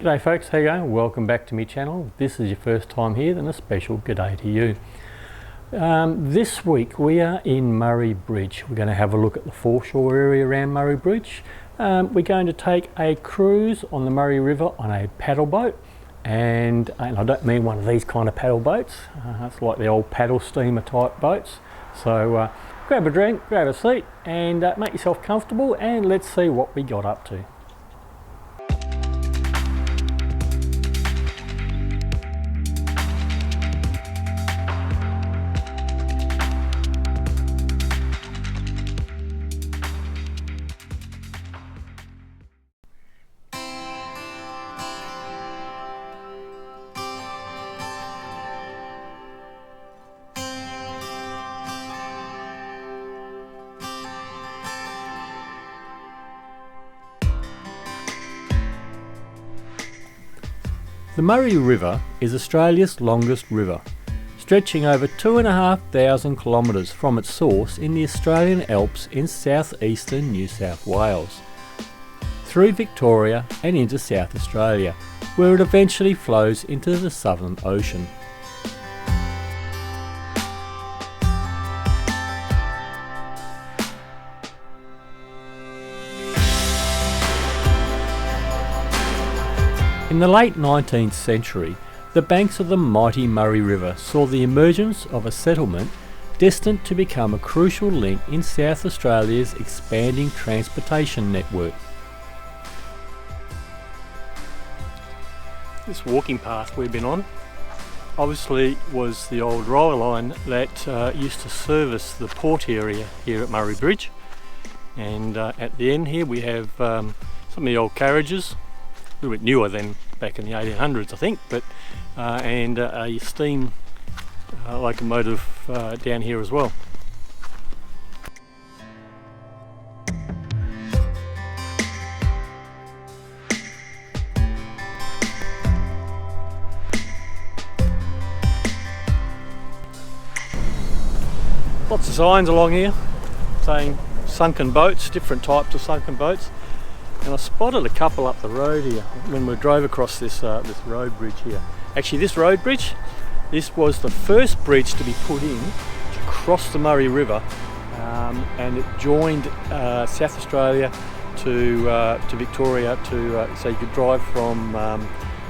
G'day folks, how you going? Welcome back to my channel. If this is your first time here, then a special g'day to you. This week we are in Murray Bridge. We're going to have a look at the foreshore area around Murray Bridge. We're going to take a cruise on the Murray River on a paddle boat, and I don't mean one of these kind of paddle boats. It's like the old paddle steamer type boats. So grab a drink, grab a seat and make yourself comfortable, and let's see what we got up to. The Murray River is Australia's longest river, stretching over 2,500 kilometres from its source in the Australian Alps in southeastern New South Wales, through Victoria and into South Australia, where it eventually flows into the Southern Ocean. In the late 19th century, the banks of the mighty Murray River saw the emergence of a settlement destined to become a crucial link in South Australia's expanding transportation network. This walking path we've been on obviously was the old railway line that used to service the port area here at Murray Bridge, and at the end here we have some of the old carriages, a little bit newer than back in the 1800s I think, but and a steam locomotive down here as well. Lots of signs along here saying sunken boats, different types of sunken boats. And I spotted a couple up the road here when we drove across this road bridge here. Actually, this road bridge, this was the first bridge to be put in to cross the Murray River, and it joined South Australia to Victoria, so you could drive from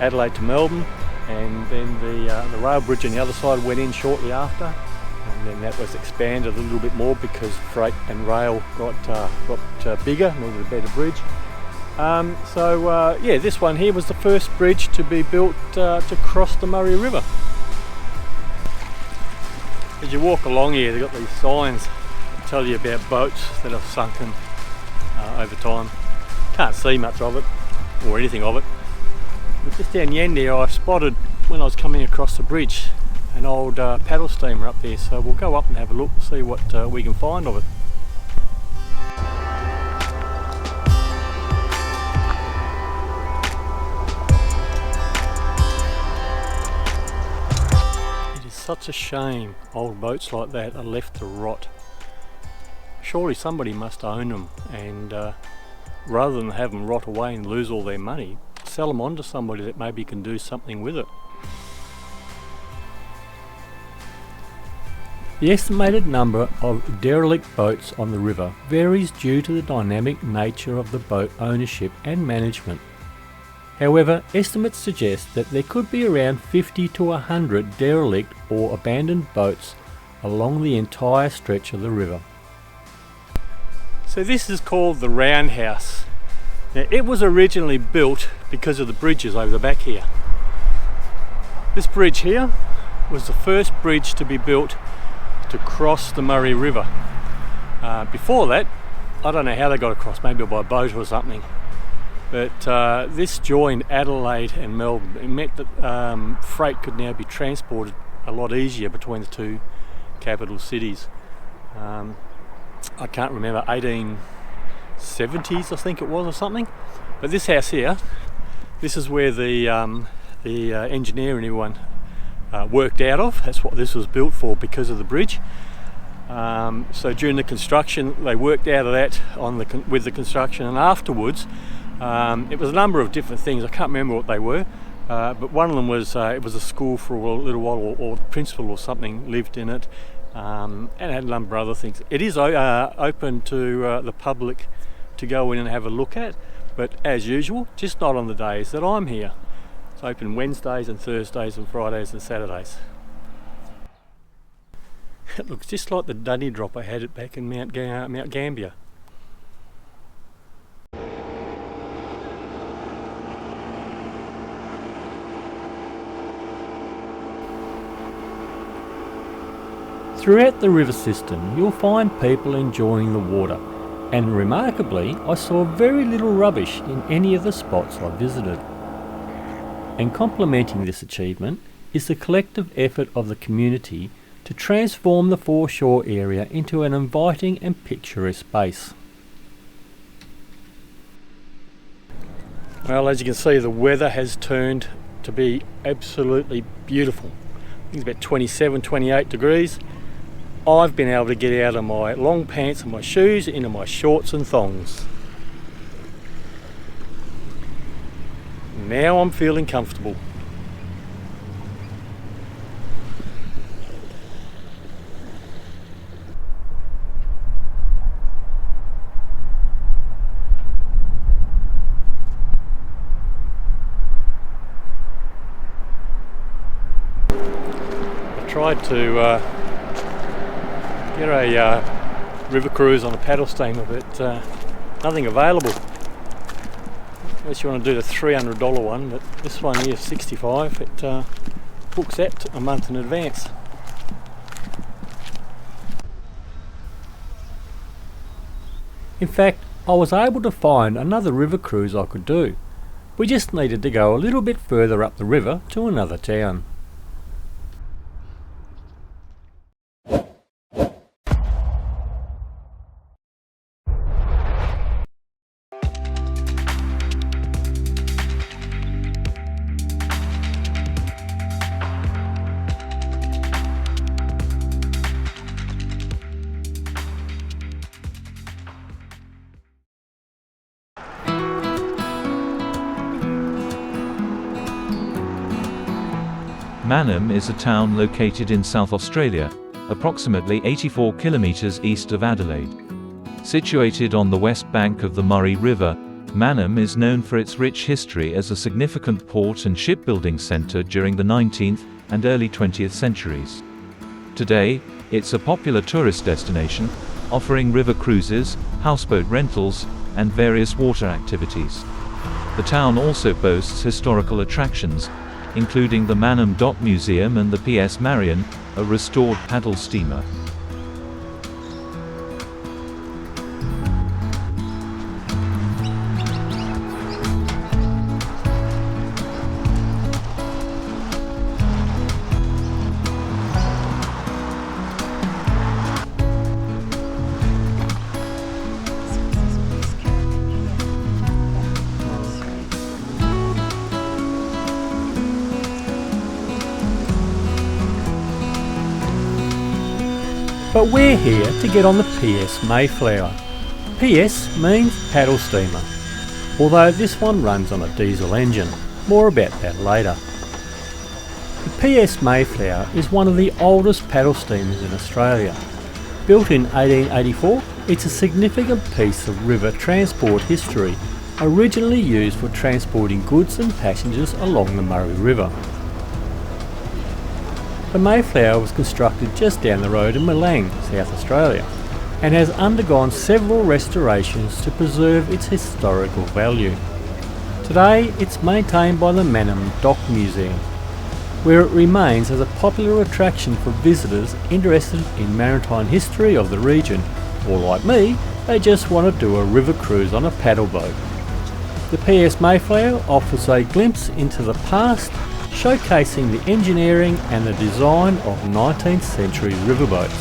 Adelaide to Melbourne, and then the rail bridge on the other side went in shortly after, and then that was expanded a little bit more because freight and rail got bigger, needed a better bridge. Yeah, this one here was the first bridge to be built to cross the Murray River. As you walk along here, they've got these signs that tell you about boats that have sunken over time. Can't see much of it or anything of it. But just down the end there, I spotted, when I was coming across the bridge, an old paddle steamer up there, so we'll go up and have a look and see what we can find of it. Such a shame old boats like that are left to rot. Surely somebody must own them, and rather than have them rot away and lose all their money, sell them on to somebody that maybe can do something with it. The estimated number of derelict boats on the river varies due to the dynamic nature of the boat ownership and management. However, estimates suggest that there could be around 50 to 100 derelict or abandoned boats along the entire stretch of the river. So this is called the Roundhouse. Now, it was originally built because of the bridges over the back here. This bridge here was the first bridge to be built to cross the Murray River. Before that, I don't know how they got across, maybe by boat or something. But this joined Adelaide and Melbourne. It meant that freight could now be transported a lot easier between the two capital cities. I can't remember, 1870s I think it was or something. But this house here, this is where the engineer and everyone worked out of. That's what this was built for, because of the bridge. So during the construction they worked out of that with the construction, and afterwards It was a number of different things. I can't remember what they were, but one of them was it was a school for a little while, or the principal or something lived in it, and it had a number of other things. It is open to the public to go in and have a look at, but as usual, just not on the days that I'm here. It's open Wednesdays and Thursdays and Fridays and Saturdays. It looks just like the Dunny drop I had it back in Mount Gambier. Throughout the river system you'll find people enjoying the water, and remarkably I saw very little rubbish in any of the spots I visited. And complementing this achievement is the collective effort of the community to transform the foreshore area into an inviting and picturesque space. Well, as you can see, the weather has turned to be absolutely beautiful. I think it's about 27, 28 degrees. I've been able to get out of my long pants and my shoes into my shorts and thongs. Now I'm feeling comfortable. I tried to get a river cruise on a paddle steamer, but nothing available. Unless you want to do the $300 one, but this one here is $65. It books that a month in advance. In fact, I was able to find another river cruise I could do. We just needed to go a little bit further up the river to another town. Mannum is a town located in South Australia, approximately 84 kilometres east of Adelaide. Situated on the west bank of the Murray River, Mannum is known for its rich history as a significant port and shipbuilding centre during the 19th and early 20th centuries. Today, it's a popular tourist destination, offering river cruises, houseboat rentals, and various water activities. The town also boasts historical attractions, including the Mannum Dock Museum and the PS Mayflower, a restored paddle steamer. But we're here to get on the PS Mayflower. PS means paddle steamer, although this one runs on a diesel engine. More about that later. The PS Mayflower is one of the oldest paddle steamers in Australia. Built in 1884, it's a significant piece of river transport history, originally used for transporting goods and passengers along the Murray River. The Mayflower was constructed just down the road in Malang, South Australia, and has undergone several restorations to preserve its historical value. Today it's maintained by the Mannum Dock Museum, where it remains as a popular attraction for visitors interested in maritime history of the region, or like me, they just want to do a river cruise on a paddle boat. The PS Mayflower offers a glimpse into the past, showcasing the engineering and the design of 19th century riverboats.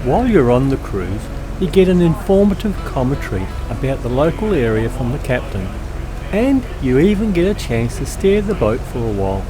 While you're on the cruise, you get an informative commentary about the local area from the captain. and you even get a chance to steer the boat for a while.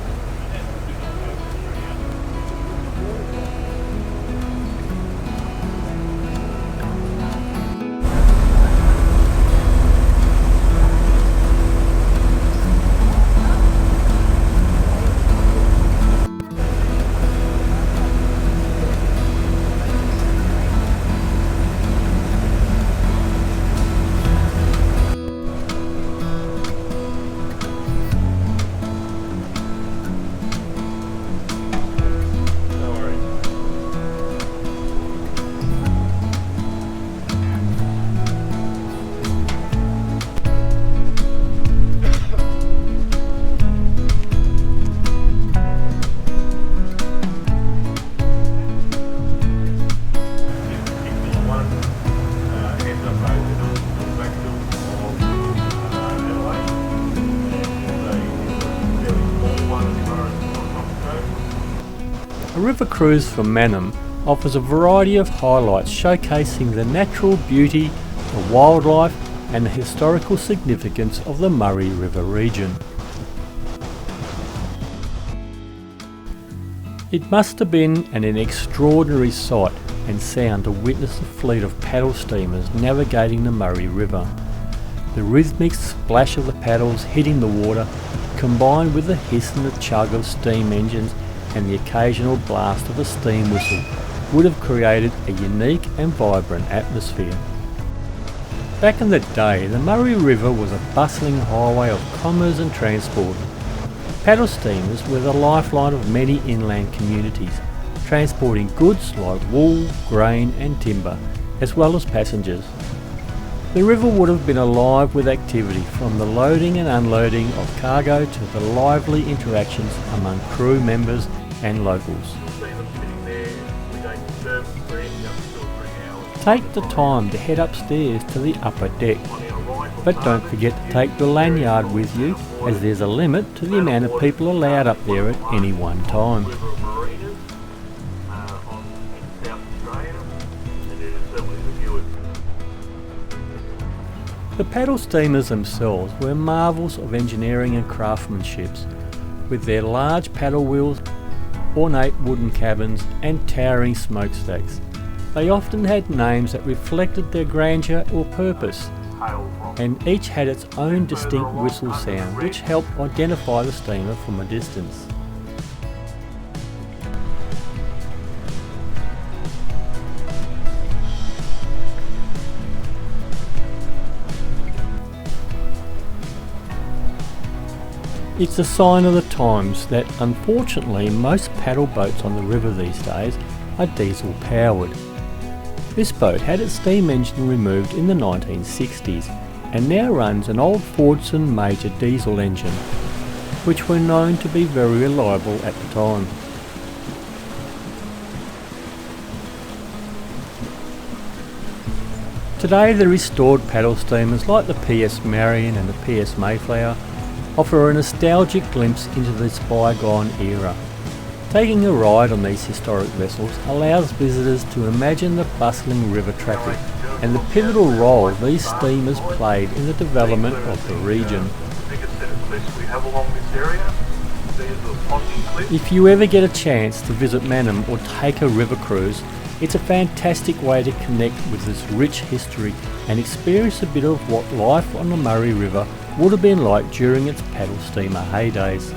A river cruise from Mannum offers a variety of highlights showcasing the natural beauty, the wildlife and the historical significance of the Murray River region. It must have been an extraordinary sight and sound to witness a fleet of paddle steamers navigating the Murray River. The rhythmic splash of the paddles hitting the water, combined with the hiss and the chug of steam engines and the occasional blast of a steam whistle, would have created a unique and vibrant atmosphere. Back in the day, the Murray River was a bustling highway of commerce and transport. Paddle steamers were the lifeline of many inland communities, transporting goods like wool, grain and timber, as well as passengers. The river would have been alive with activity, from the loading and unloading of cargo to the lively interactions among crew members and locals. Take the time to head upstairs to the upper deck, but don't forget to take your lanyard with you, as there's a limit to the amount of people allowed up there at any one time. The paddle steamers themselves were marvels of engineering and craftsmanship, with their large paddle wheels, ornate wooden cabins and towering smokestacks. They often had names that reflected their grandeur or purpose, and each had its own distinct whistle sound which helped identify the steamer from a distance. It's a sign of the times that unfortunately most paddle boats on the river these days are diesel powered. This boat had its steam engine removed in the 1960s and now runs an old Fordson major diesel engine, which were known to be very reliable at the time. Today the restored paddle steamers like the PS Marion and the PS Mayflower offer a nostalgic glimpse into this bygone era. Taking a ride on these historic vessels allows visitors to imagine the bustling river traffic and the pivotal role these steamers played in the development of the region. If you ever get a chance to visit Mannum or take a river cruise, it's a fantastic way to connect with this rich history and experience a bit of what life on the Murray River would have been like during its paddle steamer heydays.